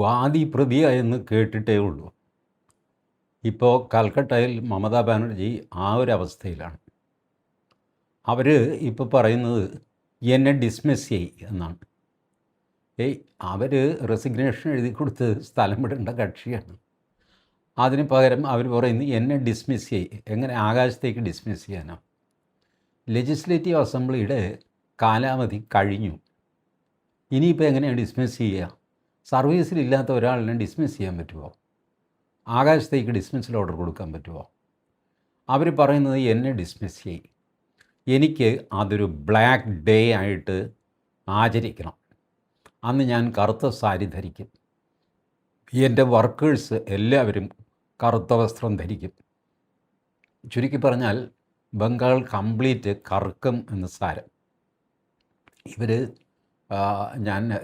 വാദി പ്രതിയായെന്ന് കേട്ടിട്ടേ ഉള്ളൂ. ഇപ്പോൾ കൽക്കട്ടയിൽ മമതാ ബാനർജി ആ ഒരു അവസ്ഥയിലാണ്. അവർ ഇപ്പോൾ പറയുന്നത് എന്നെ ഡിസ്മിസ് ചെയ്യ് എന്നാണ്. അവർ റെസിഗ്നേഷൻ എഴുതി കൊടുത്ത് സ്ഥലം വിടേണ്ട കക്ഷിയാണ്. അതിന് പകരം അവർ പറയുന്നത് എന്നെ ഡിസ്മിസ് ചെയ്യ്. എങ്ങനെ ആകാശത്തേക്ക് ഡിസ്മിസ് ചെയ്യാനോ? ലെജിസ്ലേറ്റീവ് അസംബ്ലിയുടെ കാലാവധി കഴിഞ്ഞു. ഇനിയിപ്പോൾ എങ്ങനെയാണ് ഡിസ്മിസ് ചെയ്യുക? സർവീസിലില്ലാത്ത ഒരാളിനെ ഡിസ്മിസ് ചെയ്യാൻ പറ്റുമോ? ആകാശത്തേക്ക് ഡിസ്മിസൽ ഓർഡർ കൊടുക്കാൻ പറ്റുമോ? അവർ പറയുന്നത് എന്നെ ഡിസ്മിസ് ചെയ്യും. എനിക്ക് അതൊരു ബ്ലാക്ക് ഡേ ആയിട്ട് ആചരിക്കണം. അന്ന് ഞാൻ കറുത്ത സാരി ധരിക്കും. എൻ്റെ വർക്കേഴ്സ് എല്ലാവരും കറുത്ത വസ്ത്രം ധരിക്കും. ചുരുക്കി പറഞ്ഞാൽ ബംഗാൾ കംപ്ലീറ്റ് കറുക്കും എന്ന് സാരം.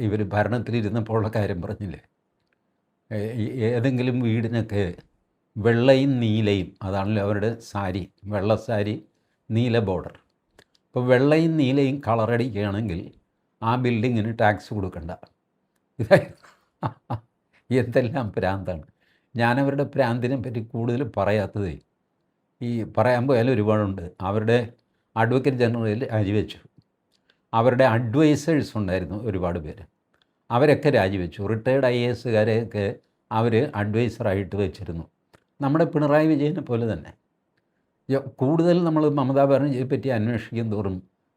ഇവർ ഭരണത്തിലിരുന്നപ്പോഴുള്ള കാര്യം പറഞ്ഞില്ലേ, ഏതെങ്കിലും വീടിനൊക്കെ വെള്ളയും നീലയും, അതാണല്ലോ അവരുടെ സാരി, വെള്ള സാരി നീല ബോർഡർ. അപ്പോൾ വെള്ളയും നീലയും കളറടിക്കുകയാണെങ്കിൽ ആ ബിൽഡിങ്ങിന് ടാക്സ് കൊടുക്കണ്ട. എന്തെല്ലാം ഭ്രാന്താണ്. ഞാനവരുടെ ഭ്രാന്തിനെ പറ്റി കൂടുതൽ പറയാത്തതേ, ഈ പറയാൻ പോയാലും ഒരുപാടുണ്ട്. അവരുടെ അഡ്വക്കേറ്റ് ജനറൽ രാജിവെച്ചു. അവരുടെ അഡ്വൈസേഴ്സ് ഉണ്ടായിരുന്നു ഒരുപാട് പേര്, അവരൊക്കെ രാജിവെച്ചു. റിട്ടയേർഡ് IAS-കാരെയൊക്കെ അവർ അഡ്വൈസറായിട്ട് വെച്ചിരുന്നു. നമ്മുടെ പിണറായി വിജയനെ പോലെ തന്നെ. കൂടുതൽ നമ്മൾ മമതാ ബാനർജിയെ പറ്റി അന്വേഷിക്കും തോറും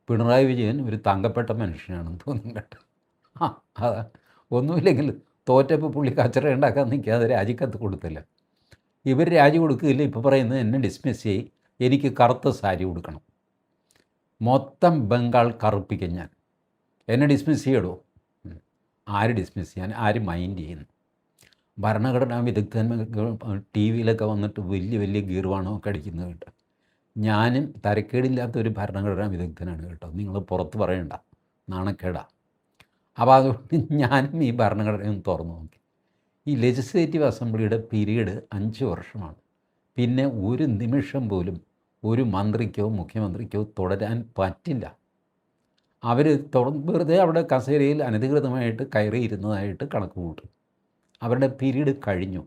പിണറായി വിജയൻ ഒരു തങ്കപ്പെട്ട മനുഷ്യനാണെന്ന് തോന്നും കേട്ടോ. അതാ, ഒന്നുമില്ലെങ്കിൽ തോറ്റപ്പോൾ പുള്ളി കച്ചറ ഉണ്ടാക്കാൻ നിൽക്കാതെ രാജിക്കത്ത് കൊടുത്തില്ല. ഇവർ രാജി കൊടുക്കുകയില്ല. ഇപ്പോൾ പറയുന്നത് എന്നെ ഡിസ്മിസ് ചെയ്യും, എനിക്ക് കറുത്ത സാരി കൊടുക്കണം, മൊത്തം ബംഗാൾ കറുപ്പിക്കും ഞാൻ, എന്നെ ഡിസ്മിസ് ചെയ്യടോ. ആര് ഡിസ്മിസ് ചെയ്യാൻ? ആര് മൈൻഡ് ചെയ്യുന്നു? ഭരണഘടനാ വിദഗ്ധന്മാർ TV-യിലൊക്കെ വന്നിട്ട് വലിയ വലിയ ഗീർവാണമൊക്കെ അടിക്കുന്നത് കേട്ടോ. ഞാനും തരക്കേടില്ലാത്തൊരു ഭരണഘടനാ വിദഗ്ധനാണ് കേട്ടോ. നിങ്ങൾ പുറത്ത് പറയണ്ട, നാണക്കേടാ. അപ്പോൾ അതുകൊണ്ട് ഞാനും ഈ ഭരണഘടനയൊന്ന് തുറന്നു നോക്കി. ഈ ലെജിസ്ലേറ്റീവ് അസംബ്ലിയുടെ പീരീഡ് 5 വർഷമാണ്. പിന്നെ ഒരു നിമിഷം പോലും ഒരു മന്ത്രിക്കോ മുഖ്യമന്ത്രിക്കോ തുടരാൻ പറ്റില്ല. അവർ വെറുതെ അവിടെ കസേരയിൽ അനധികൃതമായിട്ട് കയറിയിരുന്നതായിട്ട് കണക്ക് കൂട്ടും. അവരുടെ പീരീഡ് കഴിഞ്ഞു.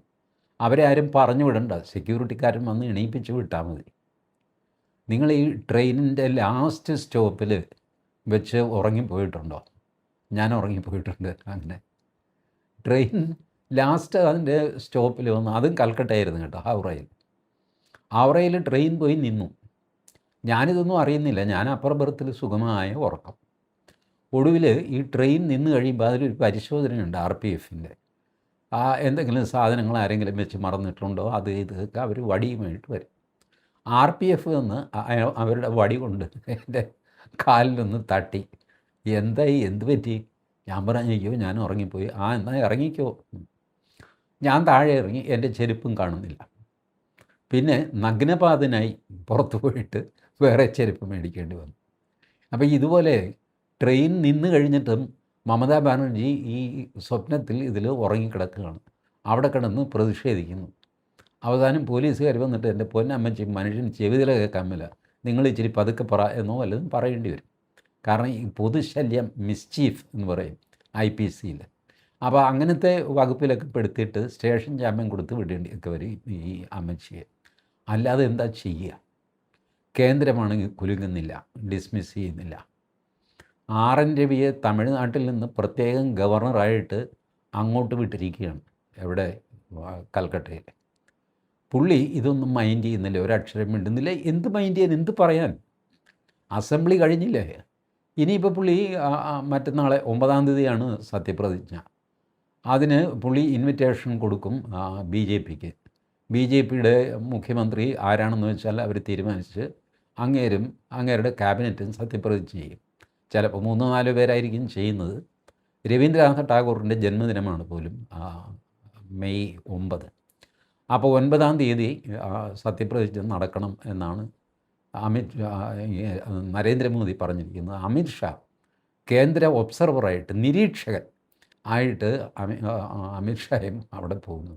അവരെ ആരും പറഞ്ഞു വിടണ്ട, സെക്യൂരിറ്റിക്കാരൻ വന്ന് എണീപ്പിച്ച് വിട്ടാൽ മതി. നിങ്ങൾ ഈ ട്രെയിനിൻ്റെ ലാസ്റ്റ് സ്റ്റോപ്പിൽ വെച്ച് ഉറങ്ങിപ്പോയിട്ടുണ്ടോ? ഞാൻ ഉറങ്ങിപ്പോയിട്ടുണ്ട്. അങ്ങനെ ട്രെയിൻ ലാസ്റ്റ് അതിൻ്റെ സ്റ്റോപ്പിൽ വന്നു, അതും കൽക്കട്ടയായിരുന്നു കേട്ടോ, ഹൗറയിൽ ട്രെയിൻ പോയി നിന്നു. ഞാനിതൊന്നും അറിയുന്നില്ല, ഞാൻ അപ്പർ ബർത്തിൽ സുഖമായ ഉറക്കം. ഒടുവിൽ ഈ ട്രെയിൻ നിന്ന് കഴിയുമ്പോൾ അതിലൊരു പരിശോധനയുണ്ട് RPF-ൻ്റെ. എന്തെങ്കിലും സാധനങ്ങൾ ആരെങ്കിലും വെച്ച് മറന്നിട്ടുണ്ടോ, അത് ഇതൊക്കെ അവർ വടിയുമായിട്ട് വരും. RPF എന്ന് അവരുടെ വടി കൊണ്ട് എൻ്റെ കാലിലൊന്ന് തട്ടി. എന്തായി, എന്ത് പറ്റി? ഞാൻ പറഞ്ഞോ, ഞാൻ ഉറങ്ങിപ്പോയി. എന്നാൽ ഇറങ്ങിക്കോ. ഞാൻ താഴെ ഇറങ്ങി, എൻ്റെ ചെരുപ്പും കാണുന്നില്ല. പിന്നെ നഗ്നപാതനായി പുറത്തു പോയിട്ട് വേറെ ചെരുപ്പ് മേടിക്കേണ്ടി വന്നു. അപ്പോൾ ഇതുപോലെ ട്രെയിൻ നിന്ന് കഴിഞ്ഞിട്ടും മമതാ ബാനർജി ഈ സ്വപ്നത്തിൽ ഇതിൽ ഉറങ്ങിക്കിടക്കുകയാണ്. അവിടെ കിടന്ന് പ്രതിഷേധിക്കുന്നു. അവസാനം പോലീസുകാർ വന്നിട്ട് എൻ്റെ പൊന്നമ്മച്ചി, മനുഷ്യൻ ചെവിതില കേൾക്കാൻ മേല, നിങ്ങൾ ഇച്ചിരി പതുക്കെ പറ എന്നോ വല്ലതും പറയേണ്ടി വരും. കാരണം ഈ പൊതുശല്യം, മിസ്ചീഫ് എന്ന് പറയും IPC-യിൽ. അപ്പോൾ അങ്ങനത്തെ വകുപ്പിലൊക്കെ പെടുത്തിയിട്ട് സ്റ്റേഷൻ ജാമ്യം കൊടുത്ത് വിടേണ്ടിയൊക്കെ വരും ഈ അമ്മച്ചിയെ. അല്ലാതെ എന്താ ചെയ്യുക? കേന്ദ്രമാണെങ്കിൽ കുലുങ്ങുന്നില്ല, ഡിസ്മിസ് ചെയ്യുന്നില്ല. RN രവിയെ തമിഴ്നാട്ടിൽ നിന്ന് പ്രത്യേകം ഗവർണറായിട്ട് അങ്ങോട്ട് വിട്ടിരിക്കുകയാണ്. എവിടെ? കൽക്കട്ടയിൽ. പുള്ളി ഇതൊന്നും മൈൻഡ് ചെയ്യുന്നില്ല, ഒരക്ഷരം മിണ്ടുന്നില്ല. എന്ത് മൈൻഡ് ചെയ്യാൻ, എന്ത് പറയാൻ? അസംബ്ലി കഴിഞ്ഞില്ലേ? ഇനിയിപ്പോൾ പുള്ളി മറ്റന്നാളെ 9-ാം തീയതിയാണ് സത്യപ്രതിജ്ഞ. അതിന് പുള്ളി ഇൻവിറ്റേഷൻ കൊടുക്കും BJP-ക്ക്. BJP-യുടെ മുഖ്യമന്ത്രി ആരാണെന്ന് വെച്ചാൽ അവർ തീരുമാനിച്ച് അങ്ങേരുടെ ക്യാബിനറ്റും സത്യപ്രതിജ്ഞ ചെയ്യും. ചിലപ്പോൾ 3-4 പേരായിരിക്കും ചെയ്യുന്നത്. രവീന്ദ്രനാഥ ടാഗോറിൻ്റെ ജന്മദിനമാണ് പോലും മെയ് 9. അപ്പോൾ 9-ാം തീയതി സത്യപ്രതിജ്ഞ നടക്കണം എന്നാണ് നരേന്ദ്രമോദി പറഞ്ഞിരിക്കുന്നത്. അമിത്ഷാ കേന്ദ്ര ഒബ്സർവറായിട്ട്, നിരീക്ഷകൻ ആയിട്ട് അമിത്ഷായും അവിടെ പോകുന്നു.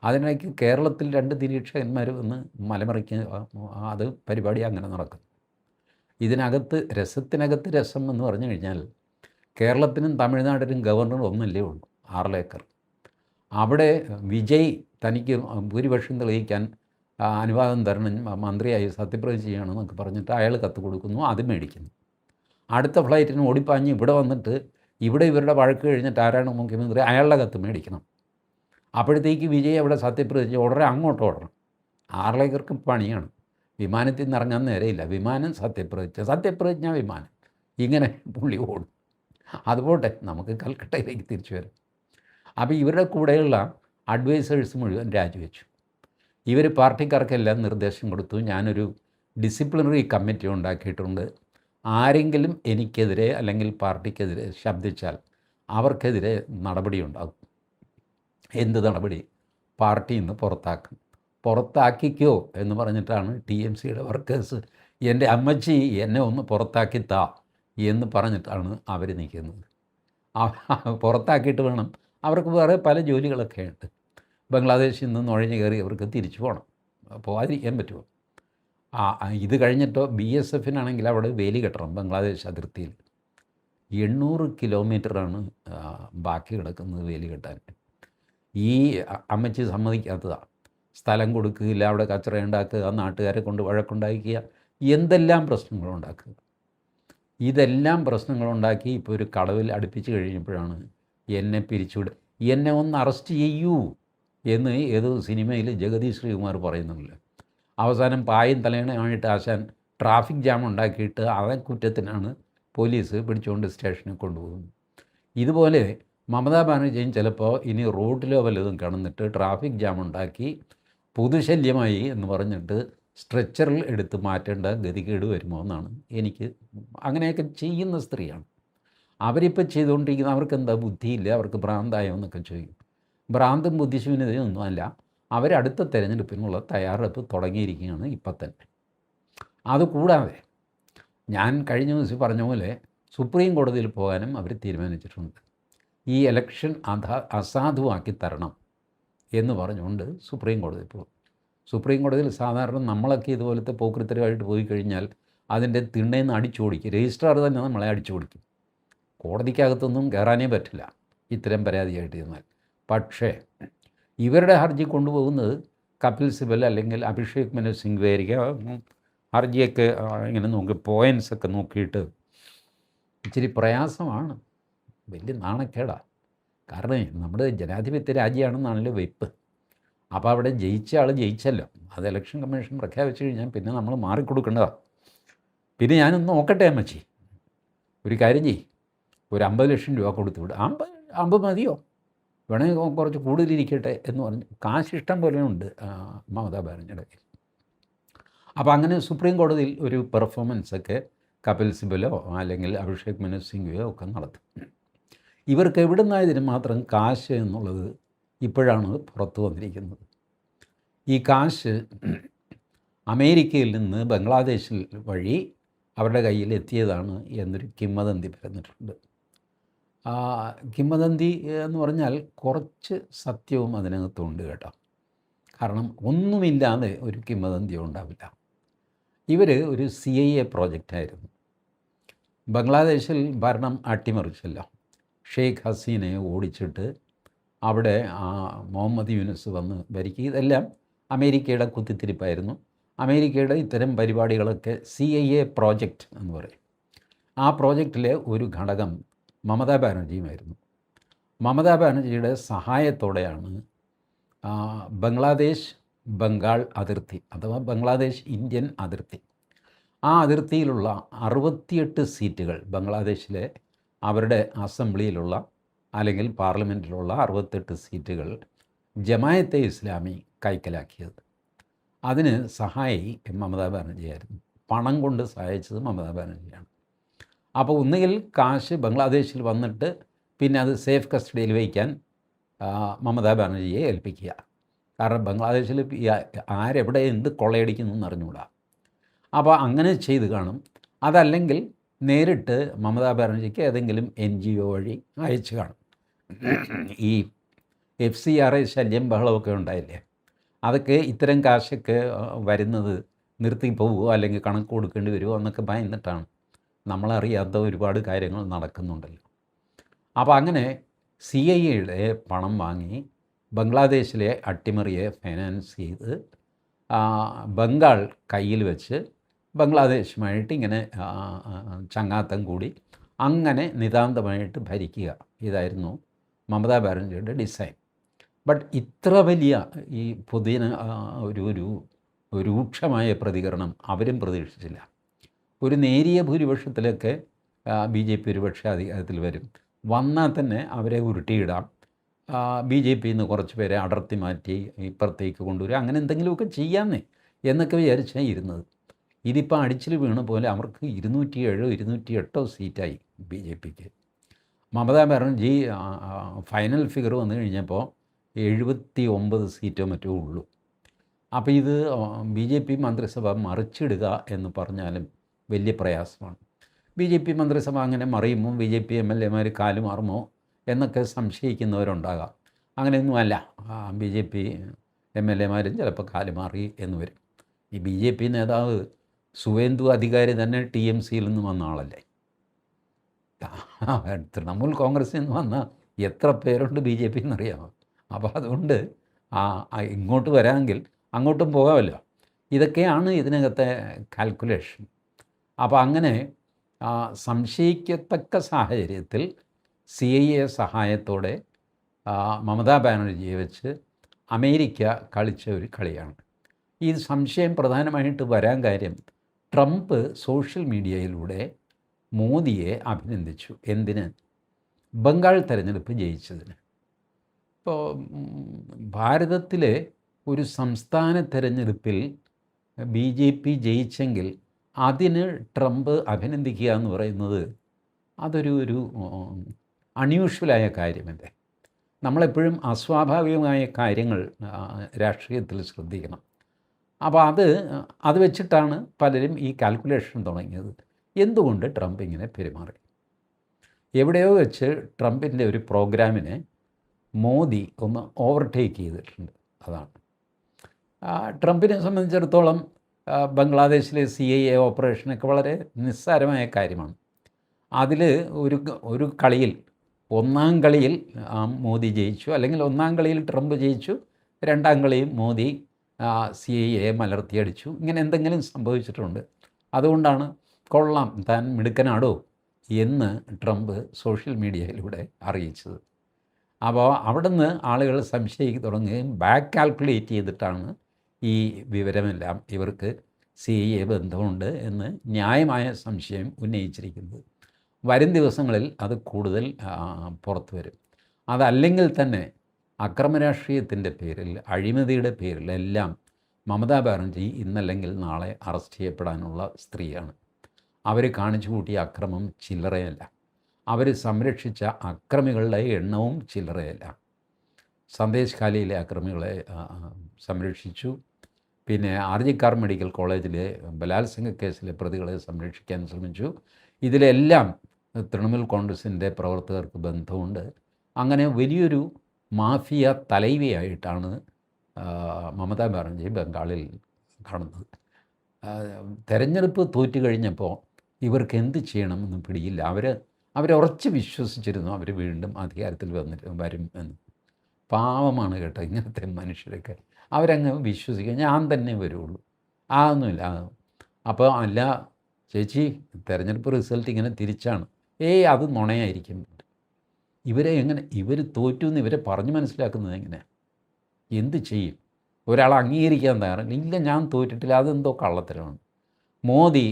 അതിനിടയ്ക്ക് കേരളത്തിൽ 2 നിരീക്ഷകന്മാർ വന്ന് മലമറിക്ക്, അത് പരിപാടി അങ്ങനെ നടക്കും. ഇതിനകത്ത് രസത്തിനകത്ത് രസം എന്ന് പറഞ്ഞു കഴിഞ്ഞാൽ കേരളത്തിനും തമിഴ്നാടിനും ഗവർണർ ഒന്നല്ലേ ഉള്ളൂ, ആർലേക്കർ. അവിടെ വിജയ് തനിക്ക് ഭൂരിപക്ഷം തെളിയിക്കാൻ അനുവാദം തരണം, മന്ത്രിയായി സത്യപ്രതിജ്ഞ ചെയ്യണമെന്നൊക്കെ പറഞ്ഞിട്ട് അയാൾ കത്ത് കൊടുക്കുന്നു, അത് മേടിക്കുന്നു. അടുത്ത ഫ്ലൈറ്റിന് ഓടിപ്പാഞ്ഞ് ഇവിടെ വന്നിട്ട് ഇവിടെ ഇവരുടെ വഴക്ക് കഴിഞ്ഞിട്ട് ആരാണ് മുഖ്യമന്ത്രി അയാളുടെ കത്ത് മേടിക്കണം. അപ്പോഴത്തേക്ക് വിജയ് അവിടെ സത്യപ്രതിജ്ഞ ഉടനെ അങ്ങോട്ട് ഓടണം. ആർലേക്കർക്ക് പണിയാണ്. വിമാനത്തിൽ നിന്ന് ഇറങ്ങാൻ നേരെയില്ല. വിമാനം സത്യപ്രതിജ്ഞ വിമാനം, ഇങ്ങനെ പുള്ളി ഓടും. അതുപോട്ടെ, നമുക്ക് കൽക്കട്ടയിലേക്ക് തിരിച്ചു വരാം. അപ്പോൾ ഇവരുടെ കൂടെയുള്ള അഡ്വൈസേഴ്സ് മുഴുവൻ രാജിവെച്ചു. ഇവർ പാർട്ടിക്കാർക്കെല്ലാം നിർദ്ദേശം കൊടുത്തു, ഞാനൊരു ഡിസിപ്ലിനറി കമ്മിറ്റി ഉണ്ടാക്കിയിട്ടുണ്ട്, ആരെങ്കിലും എനിക്കെതിരെ അല്ലെങ്കിൽ പാർട്ടിക്കെതിരെ ശബ്ദിച്ചാൽ അവർക്കെതിരെ നടപടിയുണ്ടാകും. എന്ത് നടപടി? പാർട്ടിയിൽ നിന്ന് പുറത്താക്കിക്കോ എന്ന് പറഞ്ഞിട്ടാണ് TMCയുടെ വർക്കേഴ്സ് എൻ്റെ അമ്മച്ചി എന്നെ ഒന്ന് പുറത്താക്കിത്താ എന്ന് പറഞ്ഞിട്ടാണ് അവർ നിൽക്കുന്നത്. പുറത്താക്കിയിട്ട് വേണം, അവർക്ക് വേറെ പല ജോലികളൊക്കെ ഉണ്ട്. ബംഗ്ലാദേശിൽ നിന്ന് നുഴഞ്ഞു കയറി അവർക്ക് തിരിച്ചു പോകണം, പോകാതിരിക്കാൻ പറ്റുമോ? ഇത് കഴിഞ്ഞിട്ടോ BSFനാണെങ്കിൽ അവിടെ വേലി കെട്ടണം. ബംഗ്ലാദേശ് അതിർത്തിയിൽ 800 കിലോമീറ്ററാണ് ബാക്കി കിടക്കുന്നത് വേലി കെട്ടാൻ. ഈ അമ്മച്ചി സമ്മതിക്കാത്തതാണ്. സ്ഥലം കൊടുക്കുകയില്ല, അവിടെ കച്ചറ ഉണ്ടാക്കുക, നാട്ടുകാരെ കൊണ്ട് വഴക്കുണ്ടാക്കുക, എന്തെല്ലാം പ്രശ്നങ്ങളുണ്ടാക്കുക. ഇതെല്ലാം പ്രശ്നങ്ങളുണ്ടാക്കി ഇപ്പോൾ ഒരു കടവിൽ അടുപ്പിച്ച് കഴിഞ്ഞപ്പോഴാണ് എന്നെ പിരിച്ചുവിടുക, എന്നെ ഒന്ന് അറസ്റ്റ് ചെയ്യൂ എന്ന് ഏതോ സിനിമയിൽ ജഗതി ശ്രീകുമാർ പറയുന്നില്ല. അവസാനം പായും തലയണയുമായിട്ട് ആശാൻ ട്രാഫിക് ജാം ഉണ്ടാക്കിയിട്ട് അവൻ കുറ്റത്തിനാണ് പോലീസ് പിടിച്ചുകൊണ്ട് സ്റ്റേഷനിൽ കൊണ്ടുപോകുന്നത്. ഇതുപോലെ മമതാ ബാനർജിയും ചിലപ്പോൾ ഇനി റോഡിലോ വല്ലതും കിടന്നിട്ട് ട്രാഫിക് ജാം ഉണ്ടാക്കി പൊതുശല്യമായി എന്ന് പറഞ്ഞിട്ട് സ്ട്രെച്ചറിൽ എടുത്ത് മാറ്റേണ്ട ഗതികേട് വരുമോ എന്നാണ് എനിക്ക്. അങ്ങനെയൊക്കെ ചെയ്യുന്ന സ്ത്രീയാണ് അവരിപ്പോൾ ചെയ്തുകൊണ്ടിരിക്കുന്നത്. അവർക്ക് എന്താ ബുദ്ധിയില്ല, അവർക്ക് ഭ്രാന്തായോ എന്നൊക്കെ ചോദിക്കും. ഭ്രാന്തും ബുദ്ധിശൂന്യതയൊന്നും അല്ല, അവരടുത്ത തിരഞ്ഞെടുപ്പിനുള്ള തയ്യാറെടുപ്പ് തുടങ്ങിയിരിക്കുകയാണ് ഇപ്പം തന്നെ. അതുകൂടാതെ ഞാൻ കഴിഞ്ഞ ദിവസം പറഞ്ഞ പോലെ സുപ്രീം കോടതിയിൽ പോകാനും അവർ തീരുമാനിച്ചിട്ടുണ്ട്. ഈ ഇലക്ഷൻ അസാധുവാക്കി തരണം എന്ന് പറഞ്ഞുകൊണ്ട് സുപ്രീം കോടതിയിൽ പോകും. സുപ്രീം കോടതിയിൽ സാധാരണ നമ്മളൊക്കെ ഇതുപോലത്തെ പോക്കൃത്തരമായിട്ട് പോയി കഴിഞ്ഞാൽ അതിൻ്റെ തിണ്ണയിൽ നിന്ന് അടിച്ചോടിക്കും. രജിസ്ട്രാർ തന്നെ നമ്മളെ അടിച്ചോടിക്കും. കോടതിക്കകത്തൊന്നും കയറാനേ പറ്റില്ല ഇത്തരം പരാതിയായിട്ട് ചെന്നാൽ. പക്ഷേ ഇവരുടെ ഹർജി കൊണ്ടുപോകുന്നത് കപിൽ സിബൽ അല്ലെങ്കിൽ അഭിഷേക് മനു സിംഗ്വേരിക്ക് ഹർജിയൊക്കെ ഇങ്ങനെ നോക്കി പോയിൻസൊക്കെ നോക്കിയിട്ട് ഇച്ചിരി പ്രയാസമാണ്, വലിയ നാണക്കേടാണ്. കാരണം നമ്മുടെ ജനാധിപത്യ രാജ്യമാണെന്നാണല്ലോ വെയ്പ്പ്. അപ്പോൾ അവിടെ ജയിച്ച ആൾ ജയിച്ചല്ലോ, അത് ഇലക്ഷൻ കമ്മീഷൻ പ്രഖ്യാപിച്ചു കഴിഞ്ഞാൽ പിന്നെ നമ്മൾ മാറിക്കൊടുക്കേണ്ടതാണ്. പിന്നെ ഞാനൊന്ന് നോക്കട്ടെ അമ്മച്ചി, ഒരു കാര്യം ചെയ്യും, ഒരു 50 ലക്ഷം രൂപ കൊടുത്തു വിടും. 50 മതിയോ, വേണമെങ്കിൽ കുറച്ച് കൂടുതലിരിക്കട്ടെ എന്ന് പറഞ്ഞ് കാശിഷ്ടം പോലെയുണ്ട് മമതാ ബാനർജിയുടെ കയ്യിൽ. അപ്പോൾ അങ്ങനെ സുപ്രീം കോടതിയിൽ ഒരു പെർഫോമൻസൊക്കെ കപിൽ സിബലോ അല്ലെങ്കിൽ അഭിഷേക് മനു സിംഗ്വിയോ ഒക്കെ നടത്തും. ഇവർക്ക് എവിടെ നിന്നായതിന് മാത്രം കാശ് എന്നുള്ളത് ഇപ്പോഴാണ് പുറത്തു വന്നിരിക്കുന്നത്. ഈ കാശ് അമേരിക്കയിൽ നിന്ന് ബംഗ്ലാദേശിൽ വഴി അവരുടെ കയ്യിൽ എത്തിയതാണ് എന്നൊരു കിംവദന്തി പറഞ്ഞിട്ടുണ്ട്. കിംവദന്തി എന്ന് പറഞ്ഞാൽ കുറച്ച് സത്യവും അതിനകത്തുണ്ട് കേട്ടോ. കാരണം ഒന്നുമില്ലാതെ ഒരു കിംവദന്തി ഉണ്ടാവില്ല. ഇവർ ഒരു CIA പ്രോജക്റ്റായിരുന്നു. ബംഗ്ലാദേശിൽ ഭരണം അട്ടിമറിച്ചല്ലോ. ഷെയ്ഖ് ഹസീനയെ ഓടിച്ചിട്ട് അവിടെ മുഹമ്മദ് യൂനുസ് വന്ന് ഭരിക്കുക. ഇതെല്ലാം അമേരിക്കയുടെ കുത്തിത്തിരിപ്പായിരുന്നു. അമേരിക്കയുടെ ഇത്തരം പരിപാടികളൊക്കെ CIA പ്രോജക്റ്റ് എന്ന് പറയും. ആ പ്രോജക്റ്റിലെ ഒരു ഘടകം മമതാ ബാനർജിയുമായിരുന്നു. മമതാ ബാനർജിയുടെ സഹായത്തോടെയാണ് ബംഗ്ലാദേശ് ബംഗാൾ അതിർത്തി അഥവാ ബംഗ്ലാദേശ് ഇന്ത്യൻ അതിർത്തി, ആ അതിർത്തിയിലുള്ള 68 സീറ്റുകൾ ബംഗ്ലാദേശിലെ അവരുടെ അസംബ്ലിയിലുള്ള അല്ലെങ്കിൽ പാർലമെൻറ്റിലുള്ള 68 സീറ്റുകൾ ജമായത്തെ ഇസ്ലാമി കൈക്കലാക്കിയത്. അതിന് സഹായി മമതാ ബാനർജിയായിരുന്നു. പണം കൊണ്ട് സഹായിച്ചത് മമതാ ബാനർജിയാണ്. അപ്പോൾ ഒന്നുകിൽ കാശ് ബംഗ്ലാദേശിൽ വന്നിട്ട് പിന്നെ അത് സേഫ് കസ്റ്റഡിയിൽ വയ്ക്കാൻ മമതാ ബാനർജിയെ ഏൽപ്പിക്കുക. കാരണം ബംഗ്ലാദേശിൽ ആരെവിടെ എന്ത് കൊള്ളയടിക്കുന്നു എന്നറിഞ്ഞുകൂടാ. അപ്പോൾ അങ്ങനെ ചെയ്ത് കാണും. അതല്ലെങ്കിൽ നേരിട്ട് മമതാ ബാനർജിക്ക് ഏതെങ്കിലും NGO വഴി അയച്ചു കാണും. ഈ FCRA ശല്യം ബഹളമൊക്കെ ഉണ്ടായില്ലേ, അതൊക്കെ ഇത്തരം കാശൊക്കെ വരുന്നത് നിർത്തി പോവുമോ അല്ലെങ്കിൽ കണക്ക് കൊടുക്കേണ്ടി വരുമോ എന്നൊക്കെ ഭയന്നിട്ടാണ്. നമ്മളറിയാത്ത ഒരുപാട് കാര്യങ്ങൾ നടക്കുന്നുണ്ടല്ലോ. അപ്പോൾ അങ്ങനെ CIAയുടെ പണം വാങ്ങി ബംഗ്ലാദേശിലെ അട്ടിമറിയെ ഫൈനാൻസ് ചെയ്ത് ബംഗാൾ കയ്യിൽ വെച്ച് ബംഗ്ലാദേശുമായിട്ട് ഇങ്ങനെ ചങ്ങാത്തം കൂടി അങ്ങനെ നിതാന്തമായിട്ട് ഭരിക്കുക. ഇതായിരുന്നു മമതാ ബാനർജിയുടെ ഡിസൈൻ. ബട്ട് ഇത്ര വലിയ ഈ പുതിയ ഒരു രൂക്ഷമായ പ്രതികരണം അവരും പ്രതീക്ഷിച്ചില്ല. ഒരു നേരിയ ഭൂരിപക്ഷത്തിലൊക്കെ ബി ജെ പി ഒരുപക്ഷെ അധികാരത്തിൽ വരും. വന്നാൽ തന്നെ അവരെ ഉരുട്ടിയിടാം. ബി ജെ പിയിൽ നിന്ന് കുറച്ച് പേരെ അടർത്തി മാറ്റി ഇപ്പുറത്തേക്ക് കൊണ്ടുവരിക, അങ്ങനെ എന്തെങ്കിലുമൊക്കെ ചെയ്യാമെന്നേ എന്നൊക്കെ വിചാരിച്ചാണ് ഇരുന്നത്. ഇതിപ്പോൾ അടിച്ചിൽ വീണ പോലെ അവർക്ക് 207 208 സീറ്റായി ബി ജെ പിക്ക്. മമതാ ബാനർജി ഫൈനൽ ഫിഗർ വന്നു കഴിഞ്ഞപ്പോൾ 79 സീറ്റോ മറ്റോ ഉള്ളൂ. അപ്പോൾ ഇത് ബി ജെ പി മന്ത്രിസഭ മറിച്ചിടുക എന്ന് പറഞ്ഞാലും വലിയ പ്രയാസമാണ്. ബി ജെ പി മന്ത്രിസഭ അങ്ങനെ മറിയുമ്പോൾ B J P M L എമാർ കാലുമാറുമോ എന്നൊക്കെ സംശയിക്കുന്നവരുണ്ടാകാം. അങ്ങനെയൊന്നുമല്ല. B J P M L എമാരും ചിലപ്പോൾ കാലുമാറി എന്ന് വരും. ഈ ബി ജെ പി നേതാവ് സുവേന്ദു അധികാരി തന്നെ ടി എം സിയിൽ നിന്ന് വന്ന ആളല്ലേ. തൃണമൂൽ കോൺഗ്രസിൽ നിന്ന് വന്ന എത്ര പേരുണ്ട് ബി ജെ പി എന്നറിയാമോ? അപ്പോൾ അതുകൊണ്ട് ഇങ്ങോട്ട് വരാമെങ്കിൽ അങ്ങോട്ടും പോകാമല്ലോ. ഇതൊക്കെയാണ് ഇതിനകത്തെ കാൽക്കുലേഷൻ. അപ്പോൾ അങ്ങനെ സംശയിക്കത്തക്ക സാഹചര്യത്തിൽ CIA സഹായത്തോടെ മമതാ ബാനർജിയെ വെച്ച് അമേരിക്ക കളിച്ച ഒരു കളിയാണ്. ഈ സംശയം പ്രധാനമായിട്ട് വരാൻ കാര്യം, ട്രംപ് സോഷ്യൽ മീഡിയയിലൂടെ മോദിയെ അഭിനന്ദിച്ചു. എന്തിന്? ബംഗാൾ തെരഞ്ഞെടുപ്പ് ജയിച്ചതിന്. ഇപ്പോൾ ഭാരതത്തിലെ ഒരു സംസ്ഥാന തെരഞ്ഞെടുപ്പിൽ ബി ജെ പി ജയിച്ചെങ്കിൽ അതിന് ട്രംപ് അഭിനന്ദിക്കുക എന്ന് പറയുന്നത് അതൊരു അൺയൂഷ്വലായ കാര്യമല്ലേ. നമ്മളെപ്പോഴും അസ്വാഭാവികമായ കാര്യങ്ങൾ രാഷ്ട്രീയത്തിൽ ശ്രദ്ധിക്കണം. അപ്പോൾ അത് വെച്ചിട്ടാണ് പലരും ഈ കാൽക്കുലേഷൻ തുടങ്ങിയത്. എന്തുകൊണ്ട് ട്രംപ് ഇങ്ങനെ പെരുമാറി? എവിടെയോ വെച്ച് ട്രംപിൻ്റെ ഒരു പ്രോഗ്രാമിനെ മോദി ഒന്ന് ഓവർടേക്ക് ചെയ്തിട്ടുണ്ട്. അതാണ് ട്രംപിനെ സംബന്ധിച്ചിടത്തോളം ബംഗ്ലാദേശിലെ CIA ഓപ്പറേഷനൊക്കെ വളരെ നിസ്സാരമായ കാര്യമാണ്. അതിൽ ഒരു കളിയിൽ, ഒന്നാം കളിയിൽ മോദി ജയിച്ചു, അല്ലെങ്കിൽ ഒന്നാം കളിയിൽ ട്രംപ് ജയിച്ചു, രണ്ടാം കളിയിൽ മോദി CIA മലർത്തിയടിച്ചു. ഇങ്ങനെ എന്തെങ്കിലും സംഭവിച്ചിട്ടുണ്ട്. അതുകൊണ്ടാണ് കൊള്ളാം താൻ മിടുക്കനാടോ എന്ന് ട്രംപ് സോഷ്യൽ മീഡിയയിലൂടെ അറിയിച്ചത്. അപ്പോൾ അവിടുന്ന് ആളുകൾ സംശയിക്കാൻ തുടങ്ങുകയും ബാക്ക് കാൽക്കുലേറ്റ് ചെയ്തിട്ടാണ് ഈ വിവരമെല്ലാം ഇവർക്ക് CIA ബന്ധമുണ്ട് എന്ന് ന്യായമായ സംശയം ഉന്നയിച്ചിരിക്കുന്നത്. വരും ദിവസങ്ങളിൽ അത് കൂടുതൽ പുറത്തു വരും. അതല്ലെങ്കിൽ തന്നെ അക്രമരാഷ്ട്രീയത്തിൻ്റെ പേരിൽ, അഴിമതിയുടെ പേരിൽ എല്ലാം മമതാ ബാനർജി ഇന്നല്ലെങ്കിൽ നാളെ അറസ്റ്റ് ചെയ്യപ്പെടാനുള്ള സ്ത്രീയാണ്. അവർ കാണിച്ചു കൂട്ടിയ അക്രമം ചില്ലറയല്ല. അവർ സംരക്ഷിച്ച അക്രമികളുടെ എണ്ണവും ചില്ലറയല്ല. സന്ദേശ് ഖാലിയിലെ അക്രമികളെ സംരക്ഷിച്ചു. പിന്നെ RG-കർ മെഡിക്കൽ കോളേജിലെ ബലാത്സംഗ കേസിലെ പ്രതികളെ സംരക്ഷിക്കാൻ ശ്രമിച്ചു. ഇതിലെല്ലാം തൃണമൂൽ കോൺഗ്രസിൻ്റെ പ്രവർത്തകർക്ക് ബന്ധമുണ്ട്. അങ്ങനെ വലിയൊരു മാഫിയ തലൈവിയായിട്ടാണ് മമതാ ബാനർജി ബംഗാളിൽ കാണുന്നത്. തെരഞ്ഞെടുപ്പ് തോറ്റു കഴിഞ്ഞപ്പോൾ ഇവർക്ക് എന്ത് ചെയ്യണമെന്ന് പിടിയില്ല. അവരുറച്ച് വിശ്വസിച്ചിരുന്നു അവർ വീണ്ടും അധികാരത്തിൽ വരും എന്ന്. പാവമാണ് കേട്ടോ ഇങ്ങനത്തെ മനുഷ്യരൊക്കെ. അവരങ്ങ് വിശ്വസിക്കുക, ഞാൻ തന്നെ വരുള്ളൂ, അതൊന്നുമില്ല. അപ്പോൾ അല്ല ചേച്ചി, തെരഞ്ഞെടുപ്പ് റിസൾട്ട് ഇങ്ങനെ തിരിച്ചാണ്. അത് നുണയായിരിക്കും. ഇവർ തോറ്റു എന്ന് ഇവരെ പറഞ്ഞ് മനസ്സിലാക്കുന്നത് എങ്ങനെ? എന്ത് ചെയ്യും? ഒരാൾ അംഗീകരിക്കാൻ തയ്യാറില്ല. ഇല്ല, ഞാൻ തോറ്റിട്ടില്ല, അതെന്തോ കള്ളത്തരമാണ്. മോദി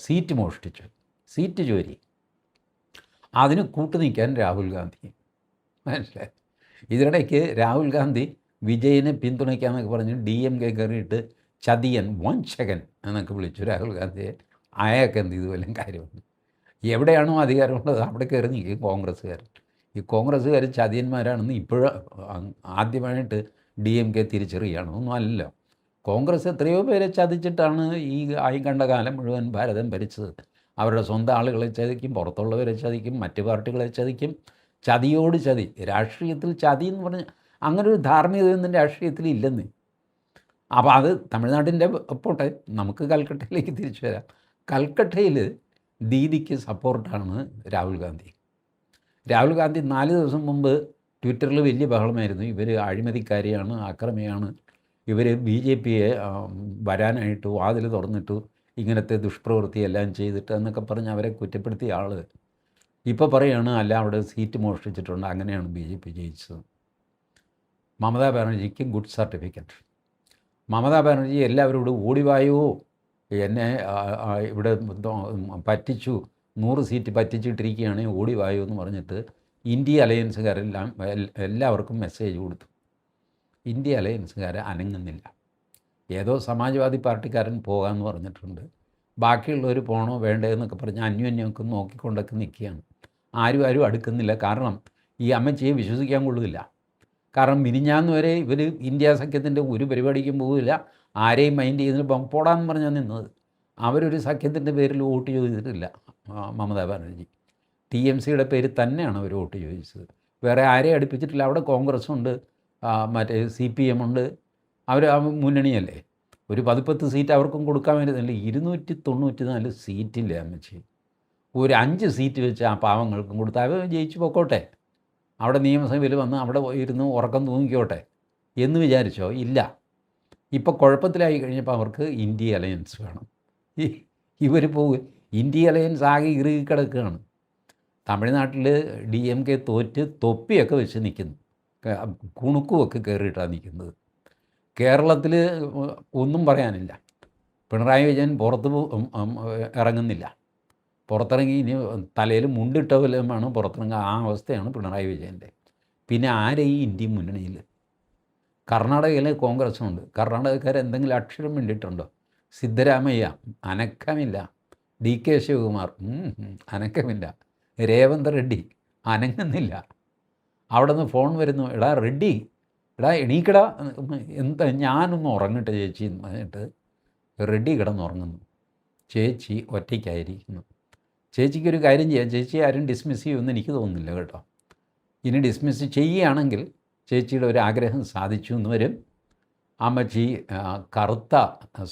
സീറ്റ് മോഷ്ടിച്ചു, സീറ്റ് ചോരി, അതിന് കൂട്ടുനിൽക്കാൻ രാഹുൽ ഗാന്ധി. മനസ്സിലായി? ഇതിനിടയ്ക്ക് രാഹുൽ ഗാന്ധി വിജയനെ പിന്തുണയ്ക്കാമെന്നൊക്കെ പറഞ്ഞ് DMK കയറിയിട്ട് ചതിയൻ, വഞ്ചകൻ എന്നൊക്കെ വിളിച്ചു രാഹുൽ ഗാന്ധിയെ. അയാൾക്ക് എന്ത് ഇതുവല്ലം കാര്യമുണ്ട്? എവിടെയാണോ അധികാരമുള്ളത് അവിടെ കയറി നിൽക്കും കോൺഗ്രസ്സുകാർ. ഈ കോൺഗ്രസ്സുകാർ ചതിയന്മാരാണെന്ന് ആദ്യമായിട്ട് DMK തിരിച്ചറിയുകയാണ്. ഒന്നും അല്ലല്ലോ. കോൺഗ്രസ് എത്രയോ പേരെ ചതിച്ചിട്ടാണ് ഈ കണ്ട കാലം മുഴുവൻ ഭാരതം ഭരിച്ചത്. അവരുടെ സ്വന്തം ആളുകളെ ചതിക്കും, പുറത്തുള്ളവരെ ചതിക്കും, മറ്റ് പാർട്ടികളെ ചതിക്കും. ചതിയോട് ചതി. രാഷ്ട്രീയത്തിൽ ചതി എന്ന് പറഞ്ഞാൽ അങ്ങനെ ഒരു ധാർമ്മികതയൊന്നും രാഷ്ട്രീയത്തിൽ ഇല്ലെന്ന്. അപ്പോൾ അത് തമിഴ്നാട്ടിൻ്റെ പോട്ടെ, നമുക്ക് കൽക്കട്ടയിലേക്ക് തിരിച്ചു വരാം. കൽക്കട്ടയിൽ ദീദിക്ക് സപ്പോർട്ടാണ് രാഹുൽ ഗാന്ധി. രാഹുൽ ഗാന്ധി 4 ദിവസം മുമ്പ് ട്വിറ്ററിൽ വലിയ ബഹളമായിരുന്നു. ഇവർ അഴിമതിക്കാരിയാണ്, അക്രമിയാണ്, ഇവർ BJPയെ വരാനായിട്ട് വാതിൽ തുറന്നിട്ടു, ഇങ്ങനത്തെ ദുഷ്പ്രവൃത്തിയെല്ലാം ചെയ്തിട്ട് എന്നൊക്കെ പറഞ്ഞ് അവരെ കുറ്റപ്പെടുത്തിയ ആൾ ഇപ്പോൾ പറയുകയാണ് അല്ല അവിടെ സീറ്റ് മോഷ്ടിച്ചിട്ടുണ്ട്, അങ്ങനെയാണ് BJP ജയിച്ചത്. മമതാ ബാനർജിക്ക് ഗുഡ് സർട്ടിഫിക്കറ്റ്. മമതാ ബാനർജി എല്ലാവരോടും ഓടിവായോ, എന്നെ ഇവിടെ പറ്റിച്ചു, 100 സീറ്റ് പറ്റിച്ചിട്ടിരിക്കുകയാണ്, ഓടിവായോ എന്ന് പറഞ്ഞിട്ട് ഇന്ത്യ അലയൻസുകാരെല്ലാം എല്ലാവർക്കും മെസ്സേജ് കൊടുത്തു. ഇന്ത്യ അലയൻസുകാർ അനങ്ങുന്നില്ല. ഏതോ സമാജ്വാദി പാർട്ടിക്കാരൻ പോകാമെന്ന് പറഞ്ഞിട്ടുണ്ട്, ബാക്കിയുള്ളവർ പോകണോ വേണ്ടേ എന്നൊക്കെ പറഞ്ഞ് അന്യോന്യമൊക്കെ നോക്കിക്കൊണ്ടൊക്കെ നിൽക്കുകയാണ്. ആരും അടുക്കുന്നില്ല. കാരണം ഈ അമ്മച്ചിയെ വിശ്വസിക്കാൻ കൊള്ളില്ല. കാരണം മിനിഞ്ഞാന്ന് വരെ ഇവർ ഇന്ത്യ സഖ്യത്തിൻ്റെ ഒരു പരിപാടിക്കും പോകില്ല, ആരെയും മൈൻഡ് ചെയ്യുന്നില്ല, പോടാന്ന് പറഞ്ഞാൽ നിന്നത്. അവരൊരു സഖ്യത്തിൻ്റെ പേരിൽ വോട്ട് ചോദിച്ചിട്ടില്ല മമതാ ബാനർജി. TMCയുടെ പേരിൽ തന്നെയാണ് അവർ വോട്ട് ചോദിച്ചത്. വേറെ ആരെയും അടുപ്പിച്ചിട്ടില്ല. അവിടെ കോൺഗ്രസ്സുണ്ട്, മറ്റേ CPM ഉണ്ട്, അവർ മുന്നണിയല്ലേ. ഒരു 10 സീറ്റ് അവർക്കും കൊടുക്കാൻ വരുന്നില്ല. 294 സീറ്റില്ലേ അമ്മച്ചി. ഒരു 5 സീറ്റ് വെച്ച് ആ പാവങ്ങൾക്കും കൊടുത്ത് അവർ ജയിച്ചു പൊക്കോട്ടെ, അവിടെ നിയമസഭയിൽ വന്ന് അവിടെ ഇരുന്ന് ഉറക്കം തൂങ്ങിക്കോട്ടെ എന്ന് വിചാരിച്ചോ? ഇല്ല. ഇപ്പോൾ കുഴപ്പത്തിലായി കഴിഞ്ഞപ്പോൾ അവർക്ക് ഇന്ത്യ അലയൻസ് വേണം. ഇവർ പോകും. ഇന്ത്യ അലയൻസ് ആകെ ഇറുകി കിടക്കുകയാണ്. തമിഴ്നാട്ടിൽ DMK തോറ്റ് തൊപ്പിയൊക്കെ വെച്ച് നിൽക്കുന്നു, കുണുക്കുമൊക്കെ കയറിയിട്ടാണ് നിൽക്കുന്നത്. കേരളത്തിൽ ഒന്നും പറയാനില്ല. പിണറായി വിജയൻ പുറത്ത് ഇറങ്ങുന്നില്ല. പുറത്തിറങ്ങി ഇനി തലയിൽ മുണ്ടിട്ട വല്ലതുമാണ് പുറത്തിറങ്ങുക. ആ അവസ്ഥയാണ് പിണറായി വിജയൻ്റെ. പിന്നെ ആരെ ഈ ഇന്ത്യ മുന്നണിയിൽ? കർണാടകയിൽ കോൺഗ്രസ്സുണ്ട്. കർണാടകക്കാർ എന്തെങ്കിലും അക്ഷരം വേണ്ടിയിട്ടുണ്ടോ? സിദ്ധരാമയ്യ അനക്കമില്ല. DK ശിവകുമാർ അനക്കമില്ല. രേവന്ത് റെഡ്ഡി അനങ്ങുന്നില്ല. അവിടെ നിന്ന് ഫോൺ വരുന്നു, എടാ റെഡ്ഡി, എടാ എണീക്കടാ, എന്താ ഞാനൊന്ന് ഉറങ്ങട്ടെ ചേച്ചി എന്ന് പറഞ്ഞിട്ട് റെഡ്ഡി കിടന്നുറങ്ങുന്നു. ചേച്ചി ഒറ്റയ്ക്കായിരിക്കുന്നു. ചേച്ചിക്കൊരു കാര്യം ചെയ്യാം, ചേച്ചി ആരും ഡിസ്മിസ് ചെയ്യുമെന്ന് എനിക്ക് തോന്നുന്നില്ല കേട്ടോ. ഇനി ഡിസ്മിസ് ചെയ്യുകയാണെങ്കിൽ ചേച്ചിയുടെ ഒരു ആഗ്രഹം സാധിച്ചു എന്ന് വരും. അമ്മച്ചി കറുത്ത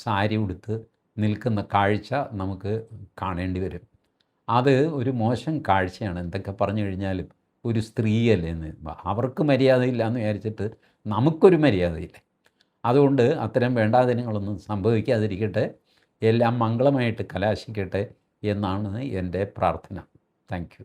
സാരി ഉടുത്ത് നിൽക്കുന്ന കാഴ്ച നമുക്ക് കാണേണ്ടി വരും. അത് ഒരു മോശം കാഴ്ചയാണ്. എന്തൊക്കെ പറഞ്ഞു കഴിഞ്ഞാലും ഒരു സ്ത്രീയല്ലേ എന്ന്, അവർക്ക് മര്യാദയില്ല എന്ന് വിചാരിച്ചിട്ട് നമുക്കൊരു മര്യാദയില്ല. അതുകൊണ്ട് അത്തരം വേണ്ടാതിനങ്ങളൊന്നും സംഭവിക്കാതിരിക്കട്ടെ, എല്ലാം മംഗളമായിട്ട് കലാശിക്കട്ടെ എന്നാണ് എൻ്റെ പ്രാർത്ഥന. Thank you.